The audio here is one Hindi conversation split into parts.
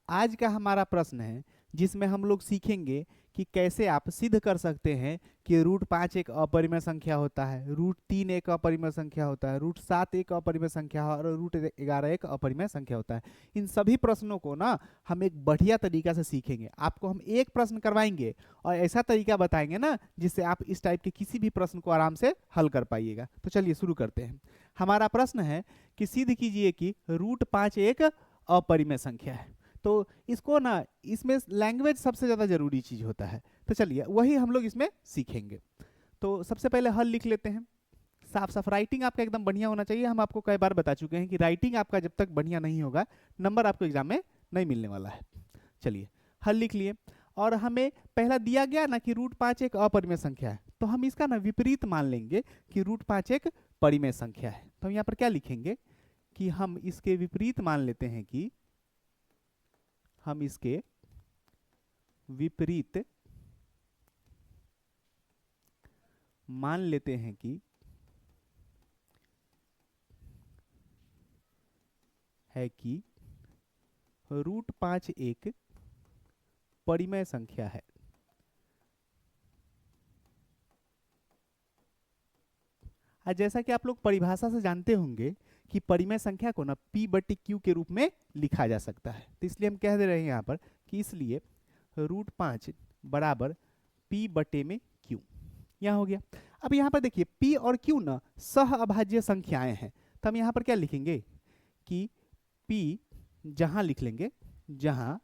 आज का हमारा प्रश्न है जिसमें हम लोग सीखेंगे कि कैसे आप सिद्ध कर सकते हैं कि √5 एक अपरिमेय संख्या होता है, √3 एक अपरिमेय संख्या होता है, √7 एक अपरिमेय संख्या और √11 एक अपरिमेय संख्या होता है। इन सभी प्रश्नों को ना हम एक बढ़िया तरीका से सीखेंगे। आपको हम एक प्रश्न करवाएंगे और ऐसा तरीका बताएंगे ना जिससे आप इस टाइप के किसी भी प्रश्न को आराम से हल कर पाइएगा। तो चलिए शुरू करते हैं। हमारा प्रश्न है कि सिद्ध कीजिए कि √5 एक अपरिमेय संख्या है। तो इसको ना, इसमें लैंग्वेज सबसे ज़्यादा जरूरी चीज़ होता है। तो चलिए वही हम लोग इसमें सीखेंगे। तो सबसे पहले हल लिख लेते हैं। साफ साफ राइटिंग आपका एकदम बढ़िया होना चाहिए। हम आपको कई बार बता चुके हैं कि राइटिंग आपका जब तक बढ़िया नहीं होगा नंबर आपको एग्जाम में नहीं मिलने वाला है। चलिए हल लिख लिए और हमें पहला दिया गया ना कि √5 एक अपरिमेय संख्या है, तो हम इसका ना विपरीत मान लेंगे कि √5 एक परिमेय संख्या है। तो हम यहाँ पर क्या लिखेंगे कि हम इसके विपरीत मान लेते हैं कि हम इसके विपरीत मान लेते हैं कि √5 एक परिमेय संख्या है। जैसा कि आप लोग परिभाषा से जानते होंगे कि परिमेय संख्या को ना P/Q के रूप में लिखा जा सकता है। तो इसलिए हम कह दे रहे हैं यहाँ पर कि इसलिए √5 बराबर P/Q। यहाँ हो गया। अब यहाँ पर देखिए P और Q ना सह अभाज्य संख्याएं हैं। तो हम यहाँ पर क्या लिखेंगे कि P जहां लिख लेंगे जहां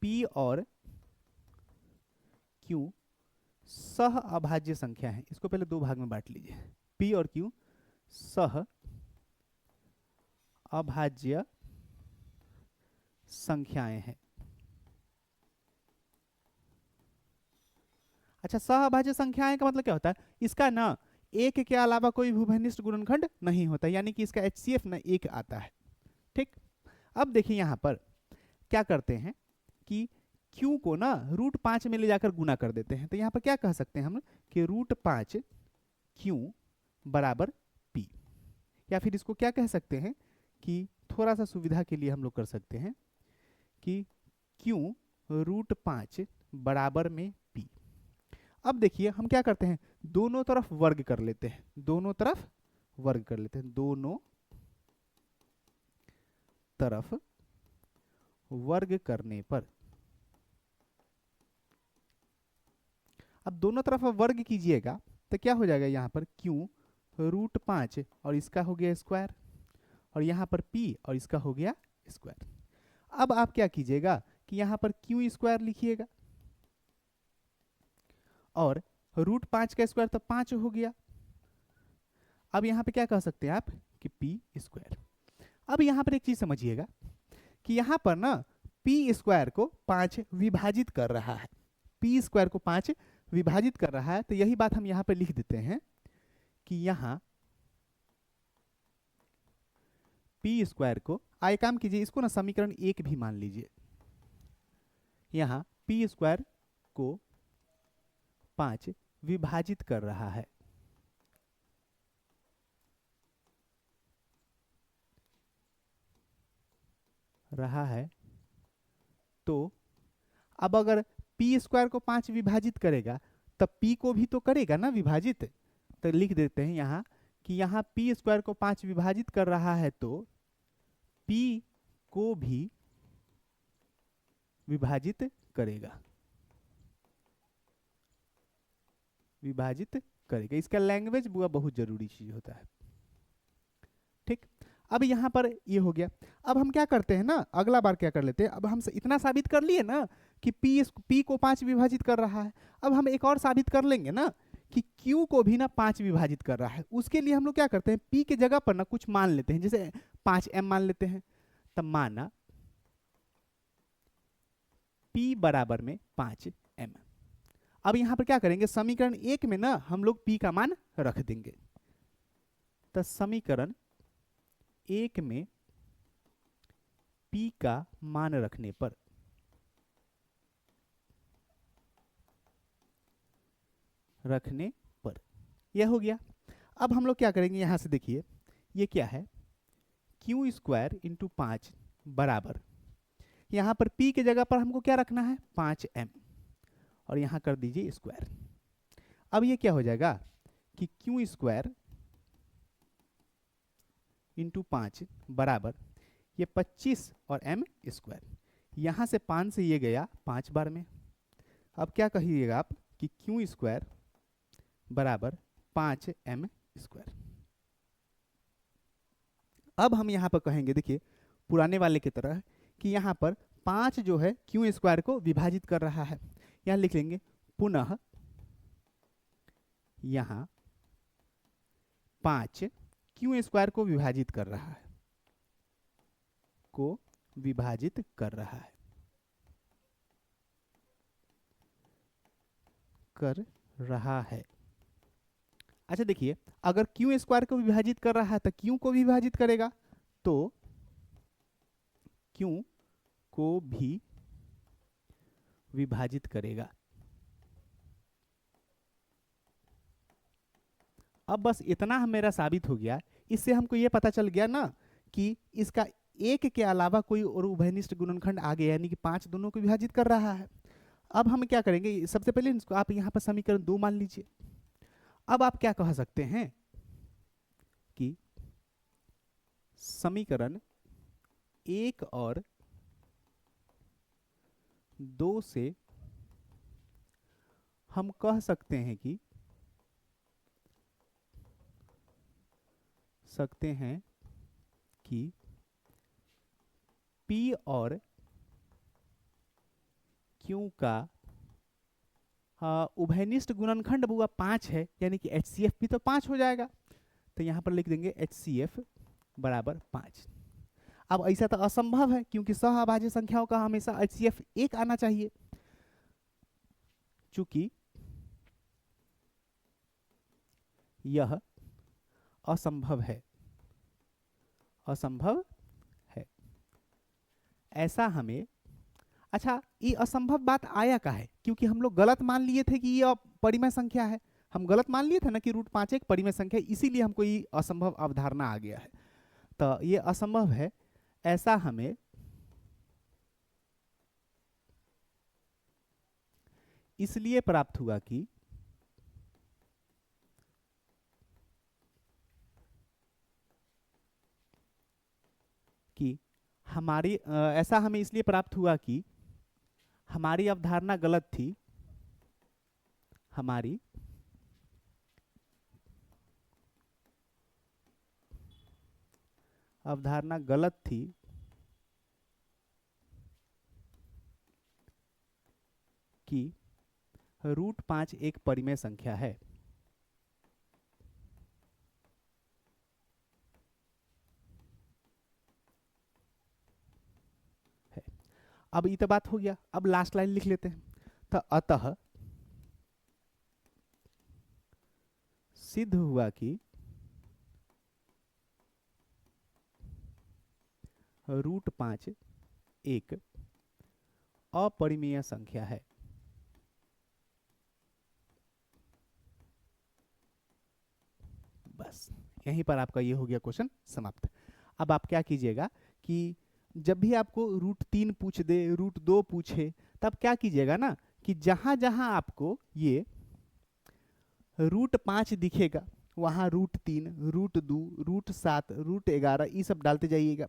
P और Q सह अभाज्य संख्या है। इसको पहले दो भाग में बांट लीजिए। P और Q सह अभाज्य संख्याएं हैं। अच्छा, सह अभाज्य संख्याएं का मतलब क्या होता है? इसका ना एक के अलावा कोई भूभनिष्ठ गुणनखंड नहीं होता, यानी कि इसका HCF ना एक आता है। ठीक। अब देखिए यहां पर क्या करते हैं कि Q को ना √5 में ले जाकर गुना कर देते हैं। तो यहाँ पर क्या कह सकते हैं हम कि √5 Q बराबर P, या फिर इसको क्या कह सकते हैं कि थोड़ा सा सुविधा के लिए हम लोग कर सकते हैं कि Q √5 बराबर में P। अब देखिए हम क्या करते हैं, दोनों तरफ वर्ग कर लेते हैं। दोनों तरफ वर्ग कर लेते हैं। दोनों तरफ वर्ग करने पर, अब दोनों तरफ वर्ग कीजिएगा तो क्या हो जाएगा, यहाँ पर Q √5 और इसका हो गया स्क्वायर, और यहाँ पर P और इसका हो गया स्क्वायर। अब आप क्या कीजिएगा कि यहाँ पर Q स्क्वायर लिखिएगा और √5 का स्क्वायर तो 5 हो गया। अब यहाँ पे क्या कह सकते हैं आप कि P स्क्वायर। अब यहाँ पर एक चीज समझिएगा कि यहाँ पर ना P स्क्वायर को 5 विभाजित कर रहा है। P स्क्वायर को 5 विभाजित कर रहा है। तो यही बात हम यहाँ पे लिख देते हैं कि यहाँ P स्क्वायर को, आए काम कीजिए इसको ना समीकरण 1 भी मान लीजिए। यहाँ P स्क्वायर को 5 विभाजित कर रहा है। तो अब अगर P स्क्वायर को 5 विभाजित करेगा तब P को भी तो करेगा ना विभाजित। तो लिख देते हैं यहाँ कि यहाँ P स्क्वायर को 5 विभाजित कर रहा है तो P को भी विभाजित करेगा। इसका लैंग्वेज बुआ बहुत जरूरी चीज होता है। ठीक। अब यहाँ पर ये हो गया। अब हम क्या करते हैं ना, अगला बार क्या कर लेते हैं, अब हम इतना साबित कर लिए ना कि P को 5 विभाजित कर रहा है। अब हम एक और साबित कर लेंगे ना कि Q को भी ना 5 विभाजित कर रहा है। उसके लिए हम लोग क्या करते हैं, P के जगह पर ना कुछ मान लेते हैं, जैसे 5m मान लेते हैं। तब माना P बराबर में 5m। अब यहाँ पर क्या करेंगे, समीकरण 1 में ना हम लोग P का मान रख देंगे। तो समीकरण 1 में P का मान रखने पर यह हो गया। अब हम लोग क्या करेंगे, यहां से देखिए ये क्या है, Q स्क्वायर इंटू 5 बराबर, यहाँ पर p के जगह पर हमको क्या रखना है 5m, और यहाँ कर दीजिए स्क्वायर। अब ये क्या हो जाएगा कि q स्क्वायर इंटू 5 बराबर ये 25 और m स्क्वायर, यहाँ से 5 से ये गया 5 बार में। अब क्या कहिएगा आप कि q स्क्वायर बराबर 5m स्क्वायर। अब हम यहाँ पर कहेंगे, देखिए पुराने वाले की तरह, कि यहाँ पर 5 जो है q स्क्वायर को विभाजित कर रहा है। यहाँ लिख लेंगे पुनः यहाँ 5 q स्क्वायर को विभाजित कर रहा है, को विभाजित कर रहा है, कर रहा है। अच्छा देखिए, अगर q स्क्वायर को विभाजित कर रहा है तो q को भी विभाजित करेगा, तो q को भी विभाजित करेगा। अब बस इतना मेरा साबित हो गया, इससे हमको ये पता चल गया ना कि इसका एक के अलावा कोई और उभयनिष्ठ गुणनखंड आ गया, यानी कि 5 दोनों को विभाजित कर रहा है। अब हम क्या करेंगे, सबसे पहले इसको आप यहाँ पर समीकरण 2 मान लीजिए। अब आप क्या कह सकते हैं कि समीकरण 1 और 2 से हम कह सकते हैं कि P और Q का उभयनिष्ठ गुणनखंड बुआ 5 है, यानी कि HCF भी तो 5 हो जाएगा। तो यहाँ पर लिख देंगे HCF बराबर 5। अब ऐसा तो असंभव है, क्योंकि सहअभाज्य संख्याओं का हमेशा HCF 1 आना चाहिए। चूंकि यह असंभव है, ऐसा हमें, अच्छा ये असंभव बात आया का है, क्योंकि हम लोग गलत मान लिए थे कि ये परिमेय संख्या है। हम गलत मान लिए थे ना कि √5 एक परिमेय संख्या है, इसीलिए हमको ये असंभव अवधारणा आ गया है। तो ये असंभव है, ऐसा हमें इसलिए प्राप्त हुआ कि हमारी ऐसा हमें इसलिए प्राप्त हुआ कि हमारी अवधारणा गलत थी, हमारी अवधारणा गलत थी कि √5 एक परिमेय संख्या है। अब ये तो बात हो गया, अब लास्ट लाइन लिख लेते हैं। तो अतः सिद्ध हुआ कि √5 एक अपरिमेय संख्या है। बस यहीं पर आपका ये हो गया क्वेश्चन समाप्त। अब आप क्या कीजिएगा कि जब भी आपको √3 पूछ दे, √2 पूछे, तब क्या कीजिएगा ना कि जहां जहां आपको ये √5 दिखेगा वहां √3, √2, √7, √11 ये सब डालते जाइएगा।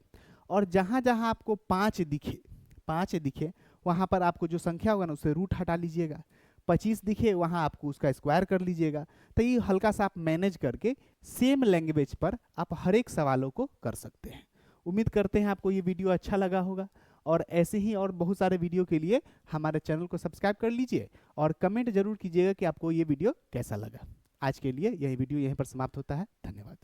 और जहां जहां आपको 5 दिखे वहां पर आपको जो संख्या होगा ना उससे रूट हटा लीजिएगा। 25 दिखे वहां आपको उसका स्क्वायर कर लीजिएगा। तो ये हल्का सा आप मैनेज करके सेम लैंग्वेज पर आप हर एक सवालों को कर सकते हैं। उम्मीद करते हैं आपको ये वीडियो अच्छा लगा होगा, और ऐसे ही और बहुत सारे वीडियो के लिए हमारे चैनल को सब्सक्राइब कर लीजिए और कमेंट जरूर कीजिएगा कि आपको ये वीडियो कैसा लगा। आज के लिए यही वीडियो यहीं पर समाप्त होता है। धन्यवाद।